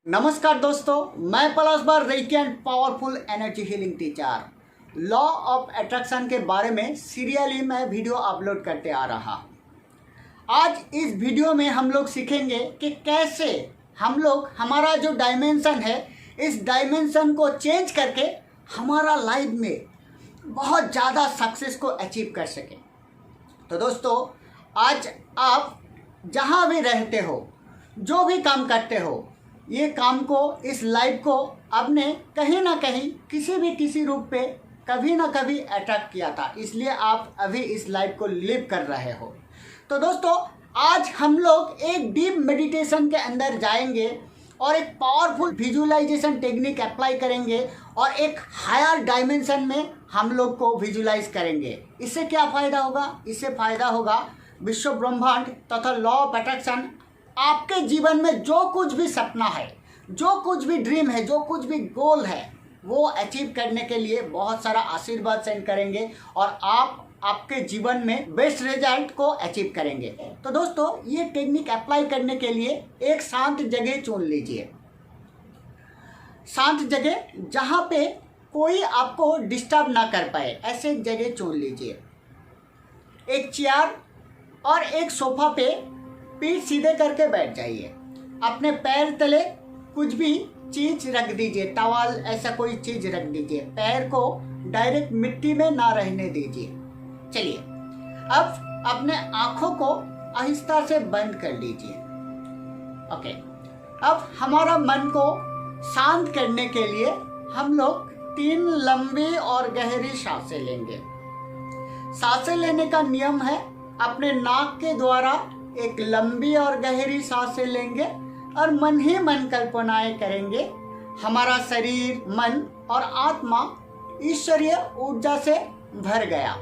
नमस्कार दोस्तों, मैं Palash Bar reiki and powerful energy healing teacher law of attraction के बारे में सीरियली मैं वीडियो अपलोड करते आ रहा। आज इस वीडियो में हम लोग सीखेंगे कि कैसे हम लोग हमारा जो डायमेंशन है इस डायमेंशन को चेंज करके हमारा लाइफ में बहुत ज़्यादा सक्सेस को अचीव कर सकें। तो दोस्तों, आज आप जहाँ भी रहते हो, जो भी काम करते हो, ये काम को, इस लाइफ को आपने कहीं ना कहीं किसी रूप पे कभी ना कभी अट्रैक्ट किया था, इसलिए आप अभी इस लाइफ को लिव कर रहे हो। तो दोस्तों, आज हम लोग एक डीप मेडिटेशन के अंदर जाएंगे और एक पावरफुल विजुअलाइजेशन टेक्निक अप्लाई करेंगे और एक हायर डायमेंशन में हम लोग को विजुअलाइज करेंगे। इससे क्या फ़ायदा होगा? इससे फ़ायदा होगा विश्व ब्रह्मांड तथा लॉ ऑफ अट्रैक्शन आपके जीवन में जो कुछ भी सपना है, जो कुछ भी ड्रीम है, जो कुछ भी गोल है, वो अचीव करने के लिए बहुत सारा आशीर्वाद सेंड करेंगे और आप आपके जीवन में बेस्ट रिजल्ट को अचीव करेंगे। तो दोस्तों, ये टेक्निक अप्लाई करने के लिए एक शांत जगह चुन लीजिए। शांत जगह जहाँ पे कोई आपको डिस्टर्ब ना कर पाए, ऐसे जगह चुन लीजिए। एक चेयर और एक सोफा पे पीठ सीधे करके बैठ जाइए। अपने पैर तले कुछ भी चीज रख दीजिए, टॉवल ऐसा कोई चीज रख दीजिए। पैर को डायरेक्ट मिट्टी में ना रहने दीजिए। चलिए, अब अपने आंखों को आहिस्ता से बंद कर लीजिए। ओके, अब हमारा मन को शांत करने के लिए हम लोग 3 लंबी और गहरी सांसें लेंगे। सांसें लेने का नियम है, अपने नाक के द्वारा एक लंबी और गहरी सांसें लेंगे और मन ही मन कल्पनाएं करेंगे हमारा शरीर, मन और आत्मा ईश्वरीय ऊर्जा से भर गया,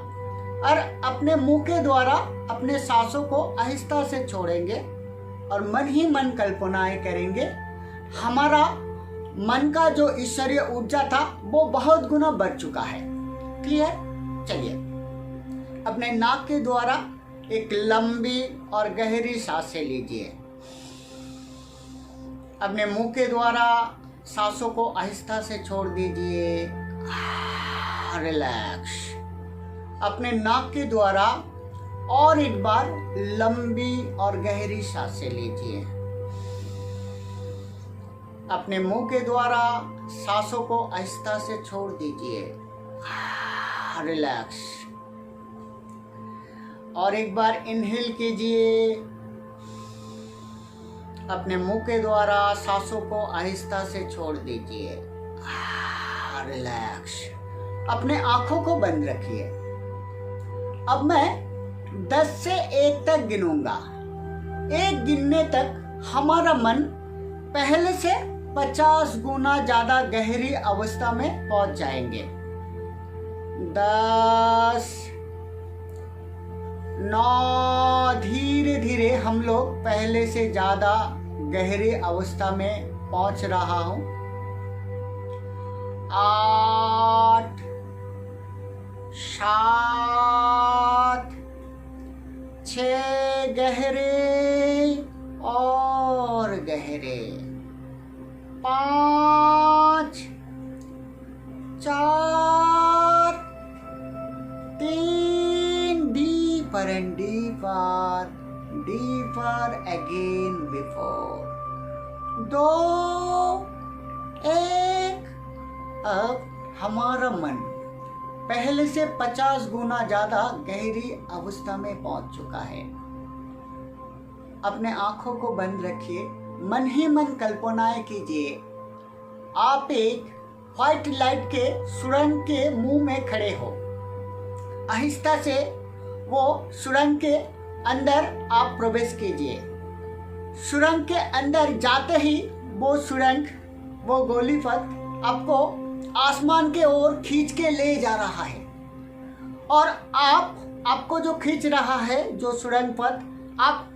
और अपने मुंह के द्वारा अपने सांसों को आहिस्ता से छोड़ेंगे और मन ही मन कल्पनाएं करेंगे हमारा मन का जो ईश्वरीय ऊर्जा था वो बहुत गुना बढ़ चुका है। ठीक है, चलिए अपने नाक के द्वारा एक लंबी और गहरी सांसें लीजिए। अपने मुंह के द्वारा सांसों को आहिस्ता से छोड़ दीजिए। रिलैक्स। अपने नाक के द्वारा और एक बार लंबी और गहरी सांसें लीजिए। अपने मुंह के द्वारा सांसों को आहिस्ता से छोड़ दीजिए। रिलैक्स। और एक बार इनहेल कीजिए। अपने मुंह के द्वारा सांसों को आहिस्ता से छोड़ दीजिए। रिलैक्स। अपने आंखों को बंद रखिए। अब मैं 10 से 1 तक गिनूंगा। 1 गिनने तक हमारा मन पहले से 50 गुना ज्यादा गहरी अवस्था में पहुंच जाएंगे। 10, 9, धीरे धीरे हम लोग पहले से ज्यादा गहरी अवस्था में पहुंच रहा हूं। 8, 7, 6 गहरे और गहरे, 5, 4, 3, deeper and deeper, deeper again before, 2, 1। अब हमारा मन पहले से 50 गुना ज्यादा गहरी अवस्था में पहुंच चुका है। अपने आंखों को बंद रखिए। मन ही मन कल्पनाएं कीजिए आप एक व्हाइट लाइट के सुरंग के मुंह में खड़े हो। आहिस्ता से वो सुरंग के अंदर आप प्रवेश कीजिए। सुरंग के अंदर जाते ही वो सुरंग, वो गोलीपथ आपको आसमान के ओर खींच के ले जा रहा है, और आपको जो खींच रहा है, जो सुरंग पथ, आप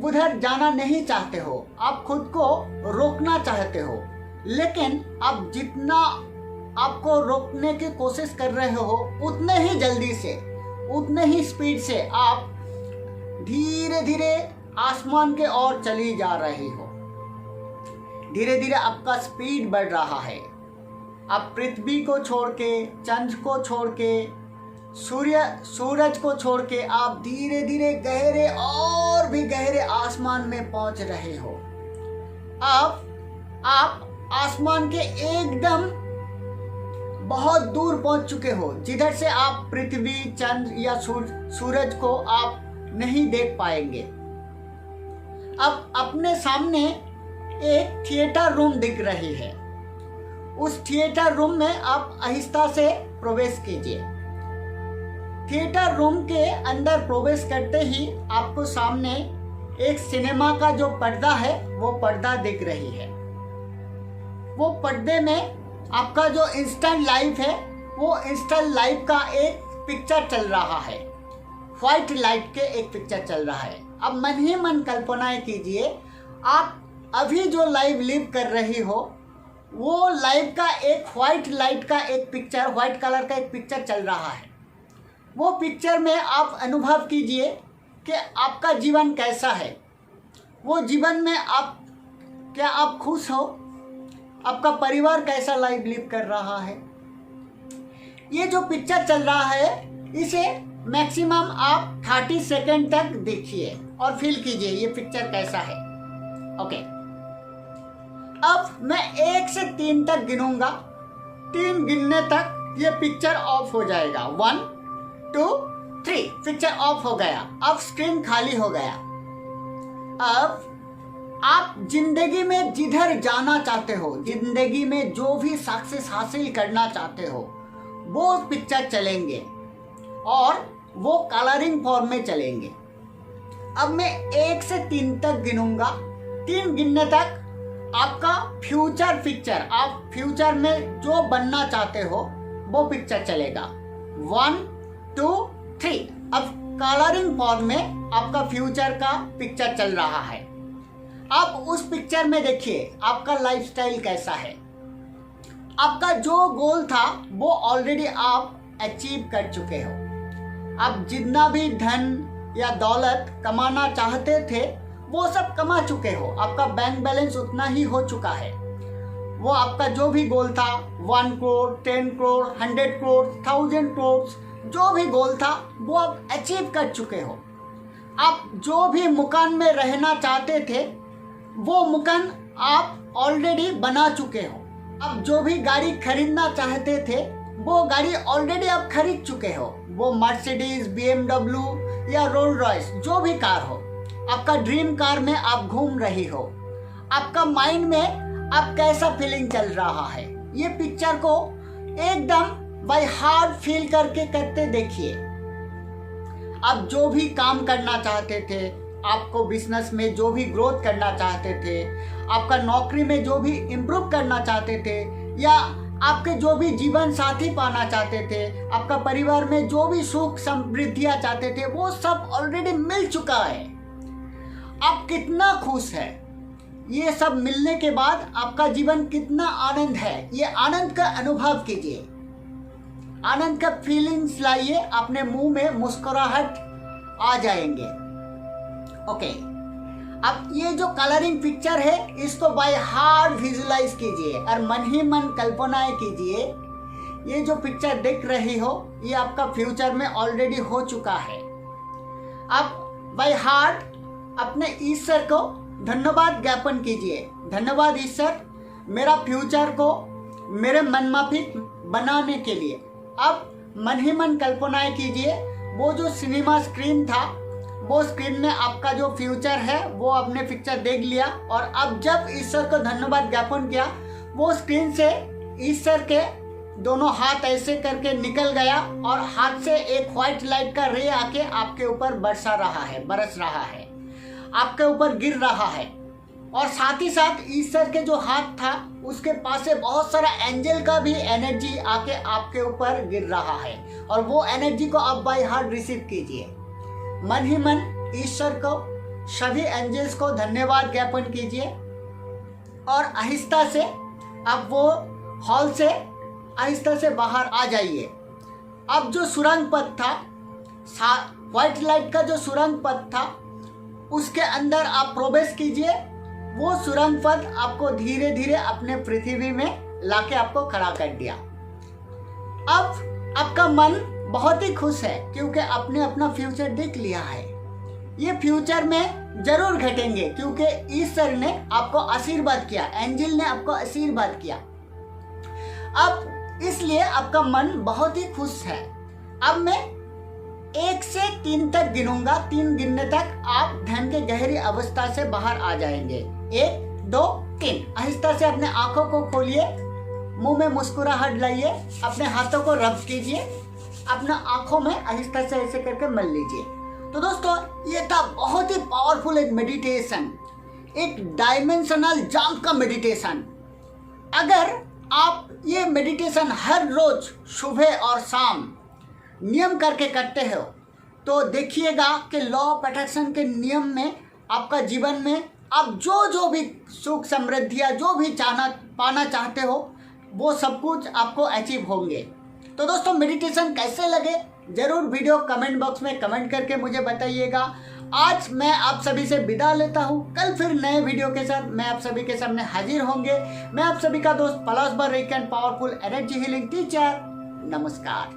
उधर जाना नहीं चाहते हो, आप खुद को रोकना चाहते हो, लेकिन आप जितना आपको रोकने की कोशिश कर रहे हो उतने ही जल्दी से, उतने ही स्पीड से आप धीरे धीरे आसमान के ओर चली जा रही हो। धीरे धीरे आपका स्पीड बढ़ रहा है। आप पृथ्वी को छोड़ के, चंद्र को छोड़ के, सूरज को छोड़ के आप धीरे धीरे गहरे और भी गहरे आसमान में पहुंच रहे हो। आप आसमान के एकदम बहुत दूर पहुंच चुके हो, जिधर से आप पृथ्वी, चंद्र या सूरज को आप नहीं देख पाएंगे। अब अपने सामने एक थिएटर रूम दिख रही है। उस थिएटर रूम में आप आहिस्ता से प्रवेश कीजिए। थिएटर रूम के अंदर प्रवेश करते ही आपको सामने एक सिनेमा का जो पर्दा है वो पर्दा दिख रही है। वो पर्दे में आपका जो इंस्टेंट लाइफ है वो इंस्टेंट लाइफ का एक पिक्चर चल रहा है। व्हाइट लाइट के एक पिक्चर चल रहा है। अब मन ही मन कल्पनाएं कीजिए, आप अभी जो लाइव लिव कर रही हो वो लाइव का एक व्हाइट लाइट का एक पिक्चर, व्हाइट कलर का एक पिक्चर चल रहा है। वो पिक्चर में आप अनुभव कीजिए कि आपका जीवन कैसा है। वो जीवन में क्या आप खुश हो? आपका परिवार कैसा लाइव लिव कर रहा है? ये जो पिक्चर चल रहा है इसे मैक्सिमम आप 30 सेकेंड तक देखिए और फील कीजिए ये पिक्चर कैसा है। ओके, अब मैं 1 से 3 तक गिनूंगा। 3 गिनने तक ये पिक्चर ऑफ हो जाएगा। 1 2 3 पिक्चर ऑफ हो गया। अब स्क्रीन खाली हो गया। अब आप जिंदगी में जिधर जाना चाहते हो, जिंदगी में जो भी सक्सेस हासिल करना चाहते हो, वो पिक्चर चलेंगे और वो कलरिंग फॉर्म में चलेंगे। अब मैं 1 से 3 तक गिनूंगा। 3 गिनने तक आपका फ्यूचर पिक्चर, आप फ्यूचर में जो बनना चाहते हो वो पिक्चर चलेगा। 1 2 3। अब कलरिंग फॉर्म में आपका फ्यूचर का पिक्चर चल रहा है। अब उस पिक्चर में देखिए आपका लाइफस्टाइल कैसा है। आपका जो गोल था वो ऑलरेडी आप अचीव कर चुके हो। आप जितना भी धन या दौलत कमाना चाहते थे वो सब कमा चुके हो। आपका बैंक बैलेंस उतना ही हो चुका है। वो आपका जो भी गोल था 1 करोड़, 10 करोड़, 100 करोड़, 1000 करोड़, जो भी गोल था वो आप अचीव कर चुके हो। आप जो भी मकान में रहना चाहते थे वो मकान आप ऑलरेडी बना चुके हो। आप जो भी गाड़ी खरीदना चाहते थे वो गाड़ी ऑलरेडी आप खरीद चुके हो। वो मर्सिडीज, BMW या रोल्स रॉयस जो भी कार हो, आपका ड्रीम कार में आप घूम रही हो। आपका माइंड में अब कैसा फीलिंग चल रहा है, ये पिक्चर को एकदम बाय हार्ट फील करके करते देखिए। आप जो भी काम करना चाहते थे, आपको बिजनेस में जो भी ग्रोथ करना चाहते थे, आपका नौकरी में जो भी इम्प्रूव करना चाहते थे, या आपके जो भी जीवन साथी पाना चाहते थे, आपका परिवार में जो भी सुख समृद्धियां चाहते थे, वो सब ऑलरेडी मिल चुका है। आप कितना खुश है। ये सब मिलने के बाद आपका जीवन कितना आनंद है, ये आनंद का अनुभव कीजिए। आनंद का फीलिंग्स लाइए, अपने मुंह में मुस्कुराहट आ जाएंगे। ओके, अब ये जो कलरिंग पिक्चर है इसको बाय हार्ट विजुलाइज कीजिए और मन ही मन कल्पनाएं कीजिए। ये जो पिक्चर देख रही हो ये आपका फ्यूचर में ऑलरेडी हो चुका है। अब बाय हार्ट अपने ईश्वर को धन्यवाद ज्ञापन कीजिए। धन्यवाद ईश्वर, मेरा फ्यूचर को मेरे मनमाफिक बनाने के लिए। अब मन ही मन कल्पनाएं कीजिए, वो जो सिनेमा स्क्रीन था वो स्क्रीन में आपका जो फ्यूचर है वो आपने पिक्चर देख लिया, और अब जब ईश्वर को धन्यवाद ज्ञापन किया वो स्क्रीन से ईश्वर के दोनों हाथ ऐसे करके निकल गया और हाथ से एक व्हाइट लाइट का रे आके आपके ऊपर बरस रहा है, आपके ऊपर गिर रहा है। और साथ ही साथ ईश्वर के जो हाथ था उसके पास से बहुत सारा एंजल का भी एनर्जी आके आपके ऊपर गिर रहा है, और वो एनर्जी को आप बाय हार्ट रिसीव कीजिए। मन ही मन ईश्वर को, सभी एंजल्स को धन्यवाद ज्ञापन कीजिए और आहिस्ता से आप वो हॉल से आहिस्ता से बाहर आ जाइए। अब जो सुरंग पथ था, व्हाइट लाइट का जो सुरंग पथ था, उसके अंदर आप प्रवेश कीजिए। वो सुरंग पथ आपको धीरे धीरे अपने पृथ्वी में लाके आपको खड़ा कर दिया। अब आपका मन बहुत ही खुश है क्योंकि आपने अपना फ्यूचर देख लिया है। ये फ्यूचर में जरूर घटेंगे क्योंकि ईश्वर ने आपको आशीर्वाद किया, एंजल ने आपको आशीर्वाद किया। अब इसलिए आपका मन बहुत ही खुश है। अब मैं 1 से 3 तक गिनूंगा। 3 गिनने तक आप धन के गहरी अवस्था से बाहर आ जाएंगे। 1 2 3। आहिस्ता से अपने आंखों को खोलिए, मुंह में मुस्कुराहट लाइए, अपने हाथों को रब कीजिए, अपना आंखों में आहिस्ता से ऐसे करके मल लीजिए। तो दोस्तों ये था बहुत ही पावरफुल एक मेडिटेशन, एक डायमेंशनल जंप का मेडिटेशन। अगर आप ये मेडिटेशन हर रोज सुबह और शाम नियम करके करते हो तो देखिएगा कि लॉ ऑफ अट्रैक्शन के नियम में आपका जीवन में आप जो भी सुख समृद्धियाँ जो भी पाना चाहते हो वो सब कुछ आपको अचीव होंगे। तो दोस्तों मेडिटेशन कैसे लगे ज़रूर वीडियो कमेंट बॉक्स में कमेंट करके मुझे बताइएगा। आज मैं आप सभी से विदा लेता हूँ। कल फिर नए वीडियो के साथ मैं आप सभी के सामने हाजिर होंगे। मैं आप सभी का दोस्त Palash Bar reiki and powerful energy healing teacher. नमस्कार।